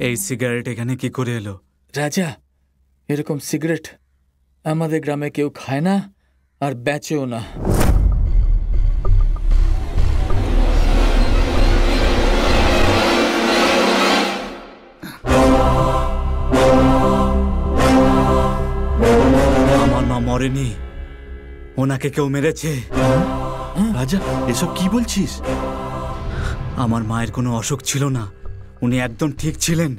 এই সিগারেট এখানে কি করে এলো? রাজা, এরকম সিগারেট আমাদের গ্রামে কেউ খায় না আর বেচেও না। আমার মা মরেনি, ওনাকে কেউ মেরেছে। রাজা, এসব কি বলছিস? আমার মায়ের কোনো অসুখ ছিল না, উনি একদম ঠিক ছিলেন,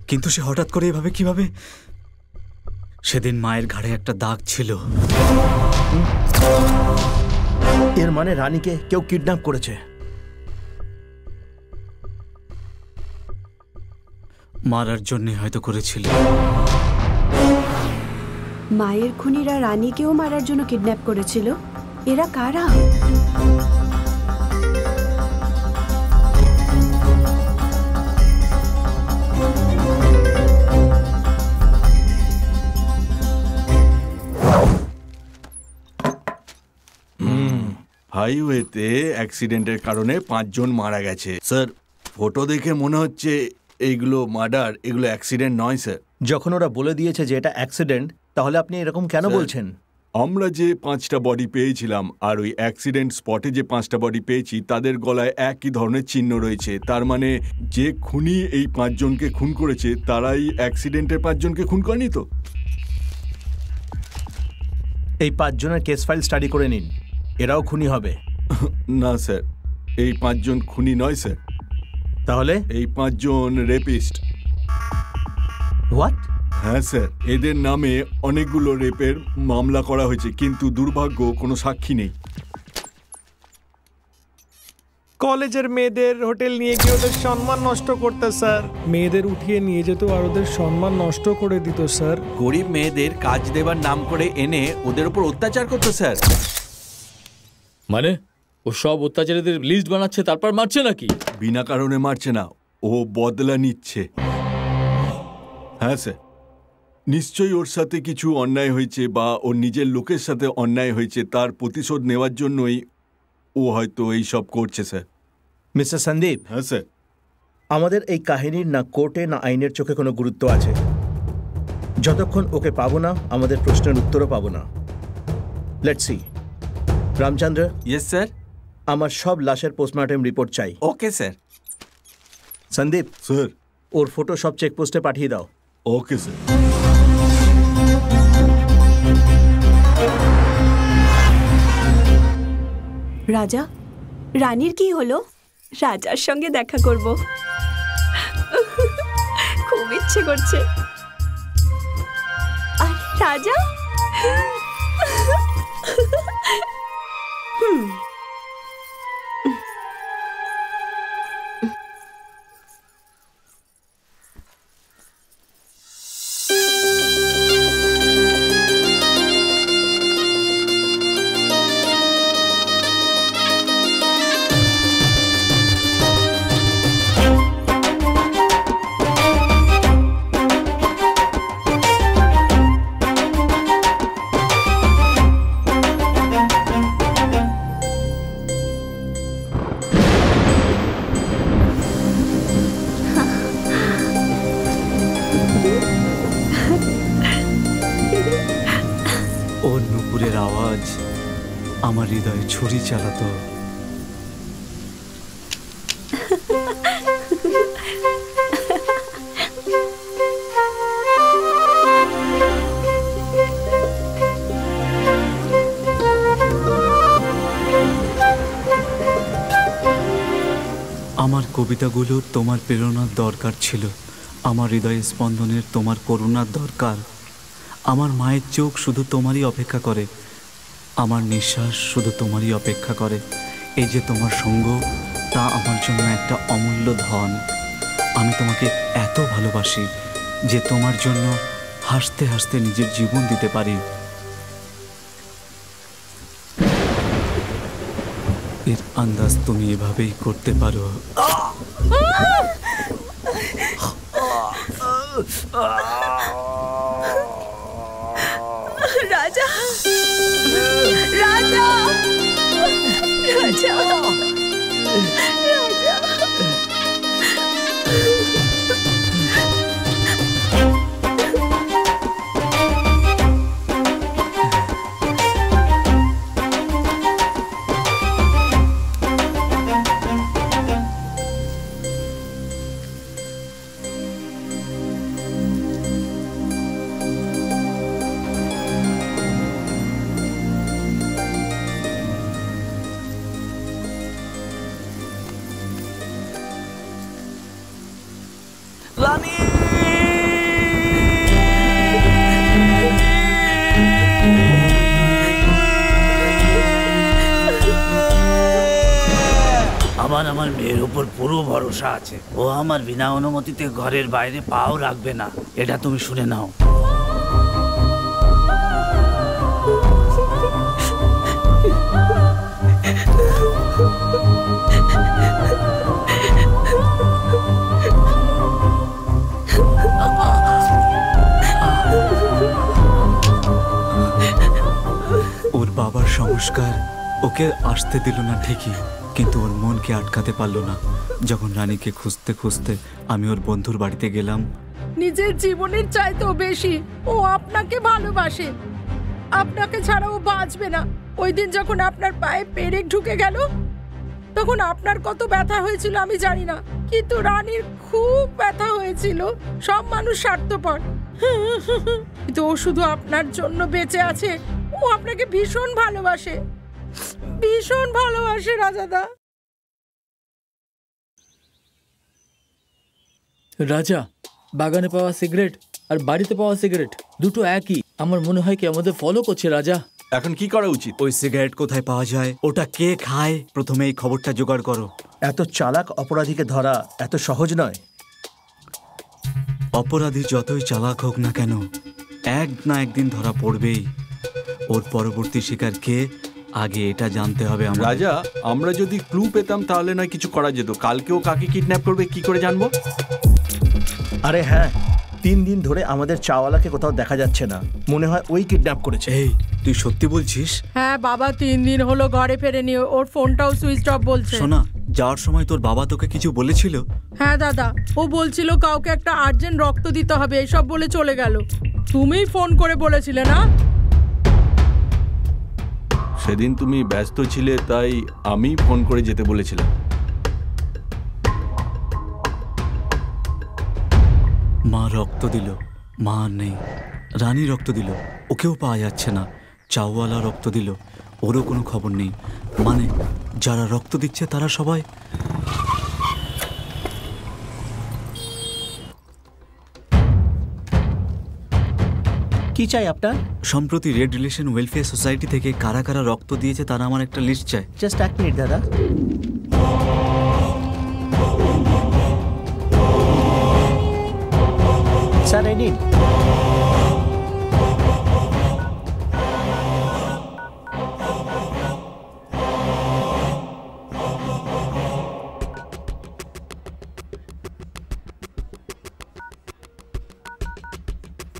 কিন্তু সে হঠাৎ করে এভাবে কিভাবে? সেদিন মায়ের ঘাড়ে একটা দাগ ছিল। এর মানে রানীকে কেউ কিডন্যাপ করেছে। মারার জন্য হয়তো করেছিল। মায়ের খুনিরা রানীকেও মারার জন্য কিডন্যাপ করেছিল। এরা কারা? হাইওয়েতে অ্যাক্সিডেন্টের কারণে 5 জন মারা গেছে স্যার। ফটো দেখে মনে হচ্ছে এইগুলো মার্ডার, এগুলো অ্যাক্সিডেন্ট নয় স্যার। যখন ওরা বলে দিয়েছে যে এটা অ্যাক্সিডেন্ট, তাহলে আপনি এরকম কেন বলছেন? আমরা যে 5টা বডি পেয়েছিলাম আর ওই অ্যাক্সিডেন্ট স্পটে যে 5টা বডি পেয়েছি তাদের গলায় একই ধরনের চিহ্ন রয়েছে। তার মানে যে খুনি এই 5 জনকে খুন করেছে তারাই অ্যাক্সিডেন্টের 5 জনকে খুন করেনি তো? এই 5 জনের কেস ফাইল স্টাডি করে নিন, এরাও খুনি হবে। না স্যার, এই 5 জন খুনি নয় স্যার। তাহলে এই 5 জন রেপিস্ট। হোয়াট? হ্যাঁ স্যার, এদের নামে অনেকগুলো রেপের মামলা করা হয়েছে, কিন্তু দুর্ভাগ্য কোনো সাক্ষী নেই। কলেজের মেয়েদের হোটেল নিয়ে গিয়ে ওদের সম্মান নষ্ট করতে স্যার। মেয়েদের উঠিয়ে নিয়ে যেত আর ওদের সম্মান নষ্ট করে দিত স্যার। গরিব মেয়েদের কাজ দেবার নাম করে এনে ওদের উপর অত্যাচার করতো স্যার। মানে ও সব অত্যাচারীদের লিস্ট বানাচ্ছে তারপর মারছে নাকি? বিনা কারণে মারছে না, ও বদলা নিচ্ছে। হ্যাঁ স্যার, নিশ্চয়ই ওর সাথে কিছু অন্যায় হয়েছে বা ওর নিজের লোকের সাথে অন্যায় হয়েছে, তার প্রতিশোধ নেওয়ার জন্যই ও হয়তো এই সব করছে স্যার। মিস্টার সন্দীপ। হ্যাঁ স্যার। আমাদের এই কাহিনীর না কোর্টে না আইনের চোখে কোনো গুরুত্ব আছে। যতক্ষণ ওকে পাবো না, আমাদের প্রশ্নের উত্তরও পাবো না। Let's see. Ramchandra. Yes sir. আমার সব লাশের পোস্টমর্টম রিপোর্ট চাই। Okay sir. সন্দীপ। স্যার। ওর ফটো সব চেকপোস্টে পাঠিয়ে দাও। Okay sir. রাজা, রানীর কি হলো? রাজার সঙ্গে দেখা করব, খুব ইচ্ছে করছে। আরে রাজা। ওর নুপুরের আওয়াজ আমার হৃদয়ে ছুরি চালাতো। আমার কবিতাগুলোর তোমার প্রেরণার দরকার ছিল, আমার হৃদয়ে স্পন্দনের তোমার করুণার দরকার। আমার মায়ের চোখ শুধু তোমারই অপেক্ষা করে, আমার নিঃশ্বাস শুধু তোমারই অপেক্ষা করে। এই যে তোমার সঙ্গ, তা আমার জন্য একটা অমূল্য ধন। আমি তোমাকে এত ভালোবাসি যে তোমার জন্য হাসতে হাসতে নিজের জীবন দিতে পারি। এর আন্দাজ তুমি এভাবেই করতে পারো। রাজা, রাজা, রাজা, রাজা। আমার মেয়ের উপর পুরো ভরসা আছে। ও আমার বিনা অনুমতিতে ঘরের বাইরে পাও রাখবে না, এটা তুমি শুনে নাও। ওর বাবার সংস্কার ওকে আসতে দিল না ঠিকই, কিন্তু ওর মনকে আটকাতে পারলো না। যখন রানীকে খুঁজতে খুঁজতে আমি ওর বন্ধুর বাড়িতে গেলাম। নিজের জীবনের চাইতেও বেশি ও আপনাকে ভালোবাসে। আপনাকে ছাড়া ও বাঁচবে না। ওই দিন যখন আপনার পায়ে পেরেক ঢুকে গেল, তখন আপনার কত ব্যথা হয়েছিল আমি জানি না, কিন্তু রানীর খুব ব্যথা হয়েছিল। সব মানুষ স্বার্থপর, কিন্তু ও শুধু আপনার জন্য বেঁচে আছে। ও আপনাকে ভীষণ ভালোবাসে, ভীষণ ভালোবাসে রাজাদা। রাজা, বাগানে পাওয়া সিগারেট আর বাড়িতে পাওয়া সিগারেট দুটো একই। আমার মনে হয় কি আমাদের ফলো করছে রাজা। এখন কি করা উচিত? ওই সিগারেট কোথায় পাওয়া যায়, ওটা কে খায়, প্রথমে এই খবরটা জোগাড় করো। এত চালাক অপরাধীকে ধরা এত সহজ নয়। অপরাধী যতই চালাক হোক না কেন, এক না একদিন ধরা পড়বেই। ওর পরবর্তী শিকার কে, আগে এটা জানতে হবে আমাদের। রাজা, আমরা যদি ক্লু পেতাম তাহলে না কিছু করা যেত। কালকেও কাকে কিডন্যাপ করবে কি করে জানবো? আরে হ্যাঁ, 3 দিন ধরে আমাদের চাওয়ালাকে কোথাও দেখা যাচ্ছে না। মনে হয় ওই কিডন্যাপ করেছে। এই, তুই সত্যি বলছিস? হ্যাঁ বাবা, 3 দিন হলো ঘরে ফেরেনি। ওর ফোনটাও সুইচ অফ বলছে। শোনা, যাওয়ার সময় তোর বাবা তোকে কিছু বলেছিল? হ্যাঁ দাদা, ও বলছিল কাউকে একটা আর্জেন্ট রক্ত দিতে হবে, এসব বলে চলে গেল। তুমিই ফোন করে বলেছিলে না? সেদিন তুমি ব্যস্ত ছিলে, তাই আমি ফোন করে যেতে বলেছিলাম। মা রক্ত দিল, মা নেই। রানী রক্ত দিল, ওকেও পাওয়া যাচ্ছে না। চাওয়ালা রক্ত দিল, ওরও কোনো খবর নেই। মানে যারা রক্ত দিচ্ছে তারা সবাই... কি চাই আপনার? সম্প্রতি রেড রিলেশন ওয়েলফেয়ার সোসাইটি থেকে কারা কারা রক্ত দিয়েছে তারা আমার একটা লিস্ট চাই। জাস্ট 1 মিনিট দাদা। স্যার এই নিন।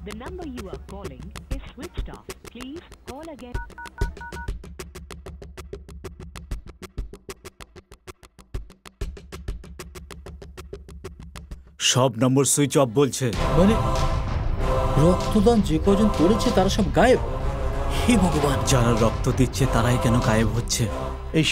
The number you are calling is switched off. Please call again. সব নম্বর সুইচ অফ বলছে। মানে রক্তদান যে কজন করেছে তারা সব গায়েব? হে ভগবান! যারা রক্ত দিচ্ছে তারাই কেন গায়েব হচ্ছে?